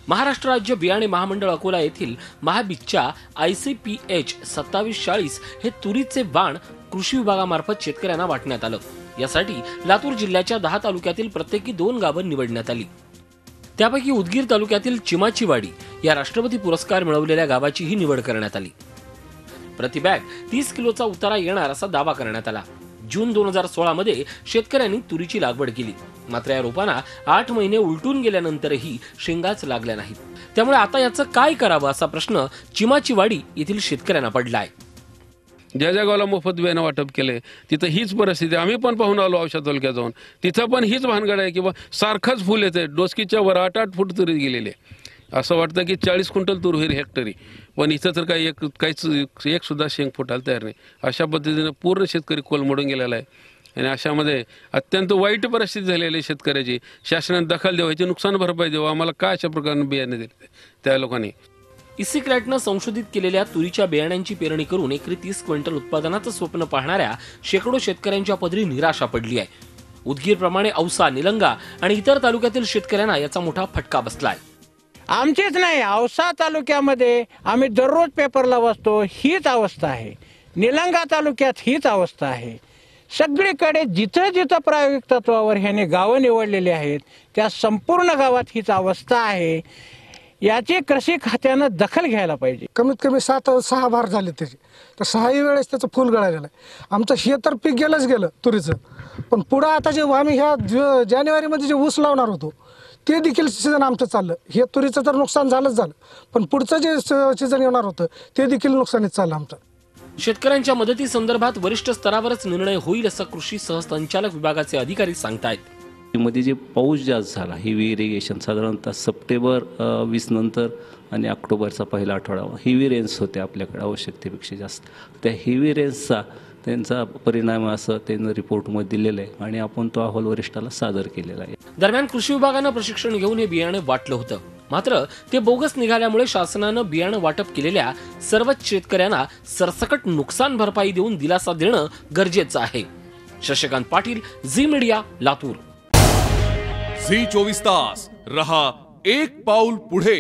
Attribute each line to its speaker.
Speaker 1: महाराष्ट्र राज्य बियाणे महामंडळ अकोला येथील महाबीजच्या ICPH 2740 हे तुरीचे बाण कृषी विभागामार्फत शेतकऱ्यांना वाटण्यात आलं। यासाठी लातूर जिल्ह्याच्या 10 तालुक्यातील प्रत्येकी 2 गावं निवडण्यात आली। त्यापैकी उदगीर तालुक्यातील चिमाचीवाडी या राष्ट्रपती पुरस्कार मिळवलेल्या गावाची ही निवड करण्यात आली। प्रति बॅग 30 किलोचा उतारा येणार असा दावा करण्यात आला। जून 2016 मध्ये शेतकऱ्यांनी तुरीची लागवड केली, मात्र या रोपांना 8 महिने उलटून गेल्यानंतरही शेंगाच लागल्या नाहीत। त्यामुळे आता याचं काय करावं असा प्रश्न चिमाचीवाडी येथील शेतकऱ्यांना पडलाय।
Speaker 2: ज्या गावाला मोफत बियाणं वाटप केले तिथं हीच परिस्थिती। आम्ही पण पाहून आलो औषध तालुक्यात जाऊन, तिथं पण हीच भानगड आहे की सारखंच फुल येते, डोसकीच्या वर 8-8 फूट तुरी गेलेले। असं वाटतं की 40 क्विंटल तूर होईल हेक्टरी, पण इथं तर काहीच एक सुद्धा शेंग फुटायला तयार नाही। अशा पद्धतीने पूर्ण शेतकरी कोलमडून गेलेला आहे आणि अशामध्ये अत्यंत वाईट परिस्थिती झालेली आहे शेतकऱ्याची। शासनाने दखल द्यावी, नुकसान भरपाई द्यावं। आम्हाला काय अशा प्रकारे बियाणे दिले त्या लोकांनी।
Speaker 1: इसिक्रॅटनं संशोधित केलेल्या तुरीच्या बियाण्यांची पेरणी करून एकरी 30 क्विंटल उत्पादनाचं स्वप्न पाहणाऱ्या शेकडो शेतकऱ्यांच्या पदरी निराशा पडली आहे। उदगीरप्रमाणे औसा, निलंगा आणि इतर तालुक्यातील शेतकऱ्यांना याचा मोठा फटका बसलाय।
Speaker 3: आमचेच नाही, औसा तालुक्यामध्ये आम्ही दररोज पेपरला वाचतो, हीच अवस्था आहे। निलंगा तालुक्यात हीच अवस्था आहे। सगळीकडे जिथं जिथं प्रायोगिक तत्वावर ह्याने गावं निवडलेली आहेत त्या संपूर्ण गावात हीच अवस्था आहे। याची कृषी खात्यानं दखल घ्यायला पाहिजे।
Speaker 4: कमीत कमी 6 बार झाले त्याचे, तर 6ही वेळेस त्याचं फुल गळालेलं आहे। आमचं हे तर पीक गेलं तुरीचं, पण पुढं आता जे आम्ही ह्या जानेवारीमध्ये जे ऊस लावणार होतो ते देखील सीझन आमचं चाललं। हे तुरीचं तर नुकसान झालं, पण पुढचं जे सीझन येणार होतं ते देखील नुकसानीत चाललं आमचं।
Speaker 1: शेतकऱ्यांच्या मदतीसंदर्भात वरिष्ठ स्तरावरच निर्णय होईल असं कृषी सहसंचालक विभागाचे अधिकारी सांगतायत।
Speaker 5: मध्ये जे पाऊस जास्त झाला, हेवी इरिगेशन साधारणतः सप्टेंबर 20 नंतर आणि ऑक्टोबरचा पहिला आठवडा हेवी रेन्स होते आपल्याकडे आवश्यकतेपेक्षा जास्त। त्या हेवी रेन्सचा त्यांचा परिणाम असं त्यांनी रिपोर्टमध्ये दिलेलं आहे आणि आपण तो अहवाल वरिष्ठाला सादर केलेला आहे।
Speaker 1: दरम्यान कृषी विभागानं प्रशिक्षण घेऊन हे बियाणे वाटलं होतं, मात्र ते बोगस निघाल्यामुळे शासनानं बियाणं वाटप केलेल्या सर्वच शेतकऱ्यांना सरसकट नुकसान भरपाई देऊन दिलासा देणं गरजेचं आहे। Shashikant Patil, Zee media, Latur.
Speaker 6: Zee 24 तास रहा एक पाऊल पुढे।